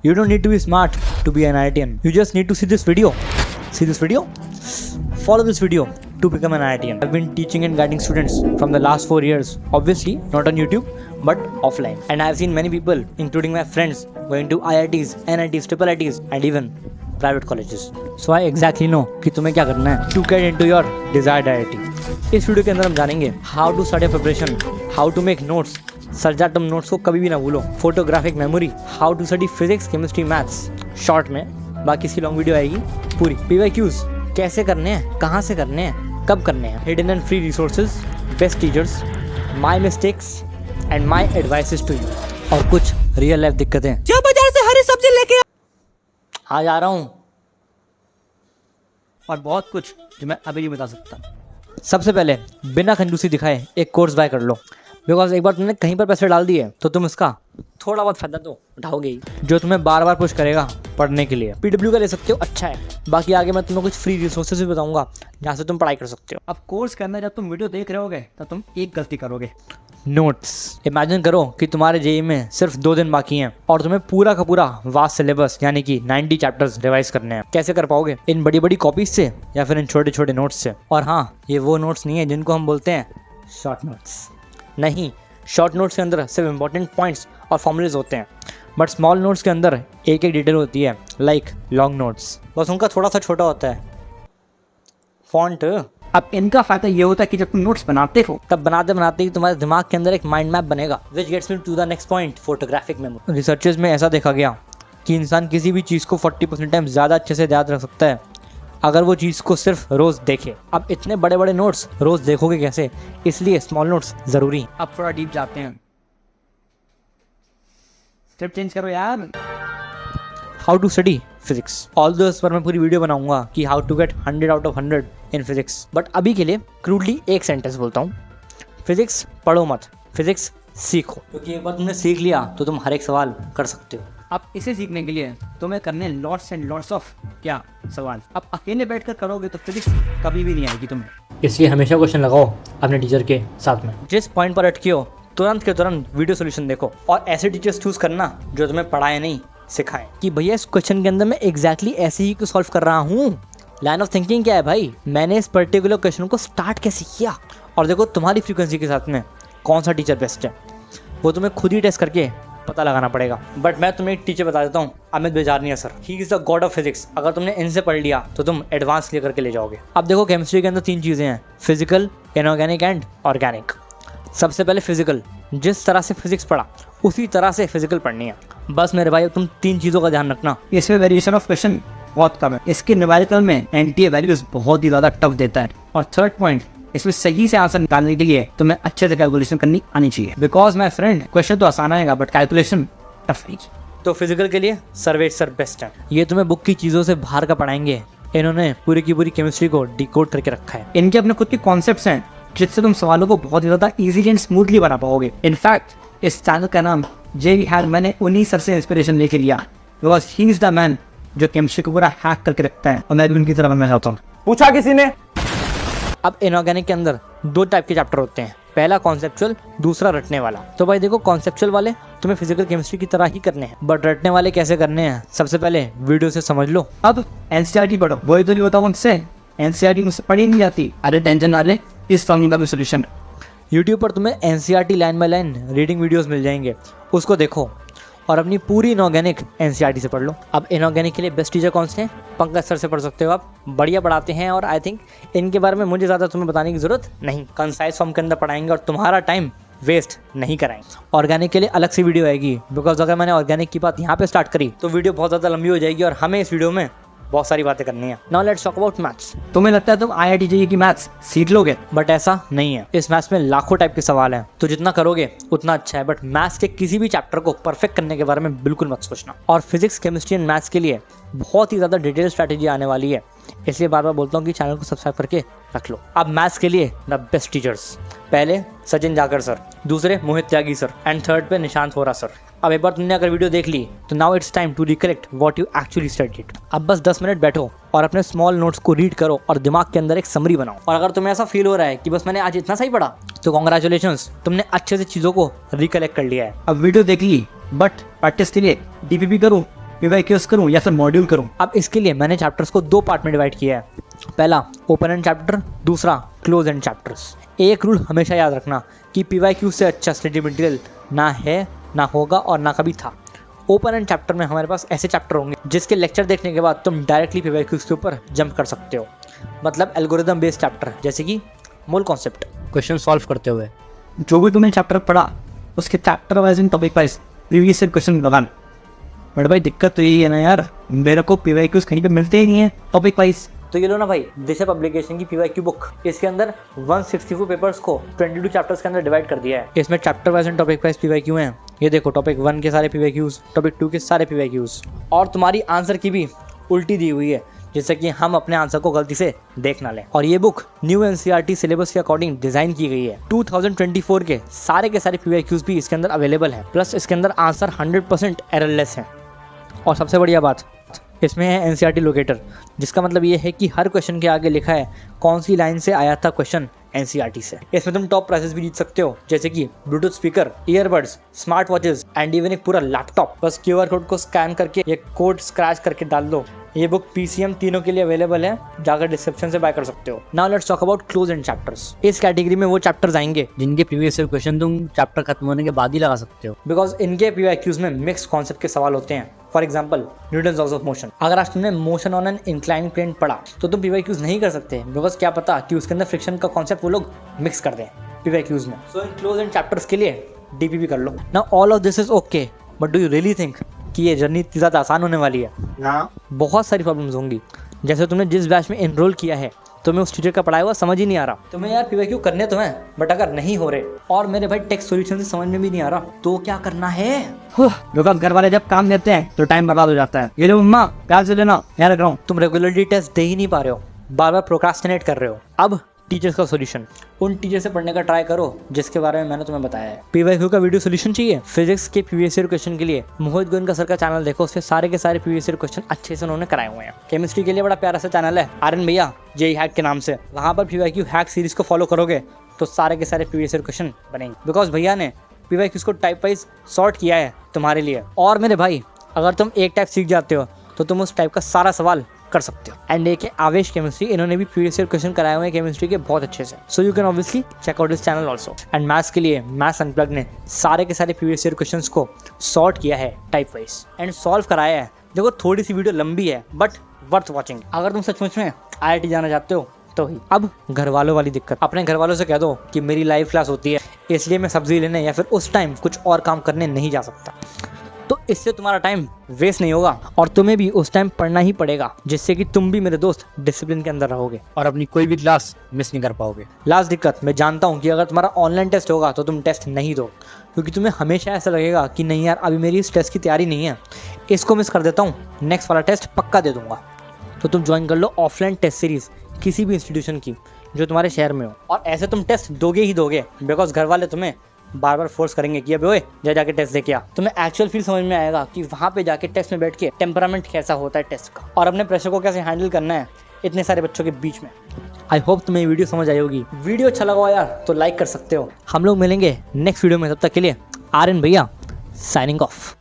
You don't need to be smart to be an IITian. You just need to see this video. See this video? Follow this video to become an IITian. I've been teaching and guiding students from the last 4 years. Obviously, not on YouTube, but offline. And I've seen many people, including my friends, going to IITs, NITs, triple ITs, and even private colleges. So I exactly know कि तुम्हें क्या करना है to get into your desired IIT. इस video के अंदर हम जानेंगे how to study preparation, how to make notes. Sir जा तुम नोट्स को कभी भी ना भूलो. Photographic memory, how to study physics, chemistry, maths short में. बाकी इसकी लॉन्ग वीडियो आएगी पूरी. PYQs कैसे करने हैं, कहाँ से करने हैं, कब करने हैं, hidden and free resources, best teachers, my mistakes and my advices to you, और कुछ रियल लाइफ दिक्कतें जो बाजार से हरी सब्जी लेके आ जा रहा हूँ, और बहुत कुछ जो मैं अभी नहीं बता सकता. सबसे पहले बिना कंजूसी दिखाए एक कोर्स बाय कर लो. बिकॉज एक बार तुमने कहीं पर पैसे डाल दिए तो तुम इसका थोड़ा बहुत फायदा तो उठाओगे ही, जो तुम्हें बार बार पुश करेगा पढ़ने के लिए. PW का ले सकते हो, अच्छा है. बाकी आगे मैं तुम्हें कुछ फ्री रिसोर्सेज भी बताऊंगा जहाँ से तुम पढ़ाई कर सकते हो. अब कोर्स करना, जब तुम वीडियो देख रहे होगे तब तुम एक गलती करोगे. नोट्स. इमेजिन करो कि तुम्हारे JEE में सिर्फ 2 दिन बाकी हैं और तुम्हें पूरा का पूरा वास्ट सिलेबस यानी कि 90 चैप्टर्स रिवाइज करने हैं. कैसे कर पाओगे? इन बड़ी बड़ी कॉपीज से या फिर इन छोटे छोटे नोट्स से. और हाँ, ये वो नोट्स नहीं है जिनको हम बोलते हैं शॉर्ट नोट्स. नहीं, शॉर्ट नोट्स के अंदर सिर्फ इंपॉर्टेंट पॉइंट्स और फॉर्मूलेज होते हैं, बट स्मॉल नोट्स के अंदर एक एक डिटेल होती है, लाइक लॉन्ग नोट्स. बस उनका थोड़ा सा छोटा होता है फॉन्ट. अब इनका फायदा ये होता है कि जब तुम नोट्स बनाते हो तब बनाते बनाते ही तुम्हारे दिमाग के अंदर एक माइंड मैप बनेगा, which gets me to the next point, photographic memory. Researches में ऐसा देखा गया कि इंसान किसी भी चीज़ को 40% टाइम ज़्यादा अच्छे से याद रख सकता है अगर वो चीज़ को सिर्फ रोज़ देखे. अब इतने बड़े बड़े नोट्स रोज़ देखोगे कैसे, इसलिए स्मॉल नोट्स ज़रूरी हैं. अब थोड़ा डीप जाते हैं. स्टेप चेंज करो यार. How to study physics. Although इस पर मैं पूरी वीडियो बनाऊंगा कि how to get 100 out of 100 in physics. But अभी के लिए क्रूडली एक सेंटेंस बोलता हूँ. फिजिक्स पढ़ो मत, फिजिक्स सीखो. क्योंकि एक बार तुमने सीख लिया तो तुम हर एक सवाल कर सकते हो. अब इसे सीखने के लिए तुम्हें करने लॉट्स एंड लॉट्स ऑफ क्या सवाल. अब अकेले बैठकर करोगे तो फिजिक्स कभी भी नहीं आएगी तुम्हें. इसलिए हमेशा क्वेश्चन लगाओ अपने टीचर के साथ में. जिस पॉइंट पर अटके हो तुरंत के तुरंत वीडियो सोल्यूशन देखो, और ऐसे टीचर्स चूज करना जो तुम्हें पढ़ाए नहीं सिखाएं. कि भैया इस क्वेश्चन के अंदर मैं एग्जैक्टली ऐसे ही क्यों सॉल्व कर रहा हूँ, लाइन ऑफ थिंकिंग क्या है भाई, मैंने इस पर्टिकुलर क्वेश्चन को स्टार्ट कैसे किया. और देखो तुम्हारी फ्रीक्वेंसी के साथ में कौन सा टीचर बेस्ट है वो तुम्हें खुद ही टेस्ट करके पता लगाना पड़ेगा. बट मैं तुम्हें एक टीचर बता देता हूँ, Amit Bejarniya sir. He is the god of physics. अगर तुमने इनसे पढ़ लिया तो तुम एडवांस क्लियर करके ले जाओगे. अब देखो केमिस्ट्री के अंदर 3 चीज़ें हैं, फिजिकल, इनऑर्गेनिक एंड ऑर्गेनिक. सबसे पहले फिजिकल. जिस तरह से फिजिक्स पढ़ा उसी तरह से फिजिकल पढ़नी है. बस मेरे भाई तुम 3 चीज़ों का ध्यान रखना. इसमें वेरिएशन ऑफ क्वेश्चन बहुत कम है. इसके न्यूमेरिकल में एंटी वैल्यूज बहुत ही ज़्यादा टफ देता है. और थर्ड पॉइंट, इसमें सही से आंसर निकालने के लिए तुम्हें अच्छे से कैलकुलेशन करनी आनी चाहिए. बिकॉज माय फ्रेंड, क्वेश्चन तो आसान आएगा बट कैलकुलेशन टफ नहीं. तो फिजिकल के लिए सर्वेश सर बेस्ट है. ये तुम्हें बुक की चीज़ों से बाहर का पढ़ाएंगे. इन्होंने पूरी की पूरी केमिस्ट्री को डिकोड करके रखा है. इनके अपने खुद के कॉन्सेप्ट्स हैं जिससे तुम सवालों को बहुत ही ज़्यादा इजीली एंड स्मूथली बना पाओगे. इनफैक्ट इस चैनल का नाम JEE Hack मैंने उन्हीं सर से इंस्पिरेशन लेके लिया. Because he is the man जो केमिस्ट्री को पूरा हैक करके रखता है, और मैं भी उनकी तरह बनना चाहता हूँ. पूछा किसी ने. अब इनऑर्गेनिक के अंदर 2 टाइप के चैप्टर होते हैं, पहला कॉन्सेप्चुअल, दूसरा रटने वाला. तो भाई देखो, कॉन्सेप्चुअल वाले तुम्हें फिजिकल केमिस्ट्री की तरह ही करने हैं, बट रटने वाले कैसे करने हैं सबसे पहले वीडियो से समझ लो. अब NCERT पढ़ो. वही तो नहीं होता मुझसे, NCERT मुझसे पढ़ी नहीं जाती. अरे टेंशन ना ले, इस फॉर्मूला का भी सोल्यूशन. यूट्यूब पर तुम्हें NCERT line by line reading videos मिल जाएंगे, उसको देखो और अपनी पूरी इनऑर्गेनिक NCERT से पढ़ लो. अब इनऑर्गेनिक के लिए बेस्ट टीचर कौन से हैं? पंकज सर से पढ़ सकते हो आप. बढ़िया पढ़ाते हैं और आई थिंक इनके बारे में मुझे ज़्यादा तुम्हें बताने की ज़रूरत नहीं. कंसाइज फॉर्म के अंदर पढ़ाएंगे और तुम्हारा टाइम वेस्ट नहीं कराएंगे. ऑर्गेनिक के लिए अलग से वीडियो आएगी, बिकॉज अगर मैंने ऑर्गेनिक की बात यहाँ पे स्टार्ट करी तो वीडियो बहुत ज़्यादा लंबी हो जाएगी और हमें इस वीडियो में बहुत सारी बातें करनी है. Now let's talk about maths. तुम्हें लगता है तुम IIT JEE की मैथ्स सीख लोगे, बट ऐसा नहीं है. इस मैथ्स में लाखों टाइप के सवाल हैं, तो जितना करोगे उतना अच्छा है. बट मैथ्स के किसी भी चैप्टर को परफेक्ट करने के बारे में बिल्कुल मत सोचना. और फिजिक्स, केमिस्ट्री एंड मैथ्स के लिए बहुत ही ज़्यादा डिटेल स्ट्रैटेजी आने वाली है, इसलिए बार बार बोलता हूँ कि चैनल को सब्सक्राइब करके रख लो. अब मैथ्स के लिए द बेस्ट टीचर्स, पहले सचिन जाकर सर, दूसरे मोहित त्यागी सर, एंड थर्ड पे निशांत होरा सर. अब एक बार तुमने अगर वीडियो देख ली तो now it's time to recollect what you actually studied. अब बस 10 मिनट बैठो और अपने स्मॉल नोट्स को रीड करो और दिमाग के अंदर एक समरी बनाओ. और अगर तुम्हें ऐसा फील हो रहा है कि बस मैंने आज इतना सही पढ़ा तो कॉन्ग्रेचुलेशंस, तुमने अच्छे से चीज़ों को रिकलेक्ट कर लिया है. अब वीडियो देख ली बट प्रैक्टिस के लिए DPP करूँ PYQs करूँ या फिर मॉड्यूल करूँ? अब इसके लिए मैंने चैप्टर्स को 2 पार्ट में डिवाइड किया है। पहला ओपन एंड चैप्टर, दूसरा क्लोज एंड चैप्टर्स। एक रूल हमेशा याद रखना कि PYQ से अच्छा स्टडी मटेरियल ना है, ना होगा और ना कभी था। ओपन एंड चैप्टर में हमारे पास ऐसे चैप्टर होंगे जिसके लेक्चर देखने के बाद तुम डायरेक्टली PYQs के ऊपर जंप कर सकते हो। मतलब एल्गोरिदम बेस्ड चैप्टर, जैसे कि मूल कॉन्सेप्ट, क्वेश्चन सॉल्व करते हुए। जो भी तुमने चैप्टर पढ़ा उसके chapter wise and topic wise previous year question लगाना। बट भाई दिक्कत तो यही है ना यार, मेरे को PYQs कहीं पे मिलते ही नहीं है टॉपिक वाइज। तो ये लो ना भाई, दिशा पब्लिकेशन की PYQ बुक। इसके अंदर 164 पेपर्स को 22 चैप्टर्स के अंदर डिवाइड कर दिया है। इसमें chapter wise and topic wise PYQ हैं। ये देखो, टॉपिक 1 के सारे PYQs, टॉपिक 2 के सारे PYQs, और तुम्हारी आंसर की भी उल्टी दी हुई है, जिससे कि हम अपने आंसर को गलती से देख ना लें। और ये बुक न्यू NCERT सिलेबस के अकॉर्डिंग डिजाइन की गई है। 2024 के सारे PYQs भी इसके अंदर अवेलेबल है। प्लस इसके अंदर आंसर 100% एररलेस है। और सबसे बढ़िया बात, इसमें है NCERT लोकेटर, जिसका मतलब ये है कि हर क्वेश्चन के आगे लिखा है कौन सी लाइन से आया था क्वेश्चन NCERT से। इसमें तुम टॉप प्राइजेस भी जीत सकते हो, जैसे कि Bluetooth speaker, earbuds, smart watches and even एक पूरा लैपटॉप। बस QR कोड को स्कैन करके ये कोड स्क्रैच करके डाल दो। ये बुक PCM तीनों के लिए अवेलेबल है, जाकर डिस्क्रिप्शन से बाय कर सकते हो। Now let's talk about close end chapters. इस कैटेगरी में वो चैप्टर्स आएंगे जिनके प्रीवियस ईयर क्वेश्चन तुम चैप्टर खत्म होने के बाद ही लगा सकते हो, बिकॉज इनके PYQs में मिक्स कॉन्सेप्ट के सवाल होते हैं। For example, Newton's laws of motion. अगर आज तुमने motion on an inclined plane पढ़ा तो तुम PYQs नहीं कर सकते, बिकॉज क्या पता कि उसके अंदर फ्रिक्शन का कॉन्सेप्ट वो लोग मिक्स कर दें PYQs में। सो इन क्लोज एंड चैप्टर्स के लिए DPP कर लो। Now all of this is okay, but do you really think कि ये जर्नी इतनी ज़्यादा आसान होने वाली है? ना, बहुत सारी प्रॉब्लम्स होंगी। जैसे तुमने जिस बैच में एनरोल किया है, तुम्हें उस टीचर का पढ़ाया हुआ समझ ही नहीं आ रहा। तुम्हें यार PYQ करने तो हैं, बट अगर नहीं हो रहे और मेरे भाई टेक्स्ट सॉल्यूशन से समझ में भी नहीं आ रहा, तो क्या करना है? बिकॉज घर वाले जब काम देते हैं तो टाइम बर्बाद हो जाता है। ये लो मम्मा, प्यार से लेना, यहाँ रख रहा हूँ। तुम रेगुलरली टेस्ट दे ही नहीं पा रहे हो, बार बार प्रोक्रास्टिनेट कर रहे हो। अब टीचर्स का सॉल्यूशन, उन टीचर से पढ़ने का ट्राई करो जिसके बारे में मैंने तुम्हें बताया है। PYQ का वीडियो सॉल्यूशन चाहिए फिजिक्स के प्रीवियस ईयर क्वेश्चन के लिए? मोहित गोयनका सर का चैनल देखो, उससे सारे के सारे प्रीवियस ईयर क्वेश्चन अच्छे से उन्होंने कराए हुए हैं। केमिस्ट्री के लिए बड़ा प्यारा सा चैनल है, आर्यन भैया JEE हैक के नाम से। वहाँ पर PYQ हैक सीरीज को फॉलो करोगे तो सारे के सारे प्रीवियस ईयर क्वेश्चन बनेंगे, बिकॉज भैया ने PYQs को टाइप वाइज सॉर्ट किया है तुम्हारे लिए। और मेरे भाई, अगर तुम एक टाइप सीख जाते हो तो तुम उस टाइप का सारा सवाल कर सकते हो। एंड एक आवेश केमिस्ट्री, इन्होंने भी प्रीवियस ईयर क्वेश्चन कराए हुए हैं केमिस्ट्री के बहुत अच्छे से। So you can obviously check out this channel also. And maths के लिए मैथ्स अनप्लग्ड ने सारे के सारे प्रीवियस ईयर क्वेश्चंस को सॉर्ट किया है टाइप वाइज एंड सॉल्व कराया है। देखो, थोड़ी सी वीडियो लंबी है बट वर्थ वॉचिंग। अगर तुम सचमुच में IIT जाना चाहते हो तो ही। अब घर वालों वाली दिक्कत, अपने घर वालों से कह दो कि मेरी लाइव क्लास होती है, इसलिए मैं सब्जी लेने या फिर उस टाइम कुछ और काम करने नहीं जा सकता। तो इससे तुम्हारा टाइम वेस्ट नहीं होगा और तुम्हें भी उस टाइम पढ़ना ही पड़ेगा, जिससे कि तुम भी मेरे दोस्त डिसिप्लिन के अंदर रहोगे और अपनी कोई भी क्लास मिस नहीं कर पाओगे। लास्ट दिक्कत, मैं जानता हूँ कि अगर तुम्हारा ऑनलाइन टेस्ट होगा तो तुम टेस्ट नहीं दो, क्योंकि तुम्हें हमेशा ऐसा लगेगा कि नहीं यार, अभी मेरी इस टेस्ट की तैयारी नहीं है, इसको मिस कर देता हूँ, नेक्स्ट वाला टेस्ट पक्का दे दूंगा। तो तुम ज्वाइन कर लो ऑफलाइन टेस्ट सीरीज किसी भी इंस्टीट्यूशन की जो तुम्हारे शहर में हो, और ऐसे तुम टेस्ट दोगे ही दोगे, बिकॉज घर वाले तुम्हें बार बार फोर्स करेंगे कि अबे ओए जाके टेस्ट दे के आ। तुम्हें एक्चुअल फील समझ में आएगा कि वहाँ पे जाके टेस्ट में बैठ के टेम्परामेंट कैसा होता है टेस्ट का, और अपने प्रेशर को कैसे हैंडल करना है इतने सारे बच्चों के बीच में। आई होप तुम्हें वीडियो समझ आई होगी। वीडियो अच्छा लगा यार तो लाइक कर सकते हो। हम लोग मिलेंगे नेक्स्ट वीडियो में, तब तक के लिए आर्यन भैया साइनिंग ऑफ।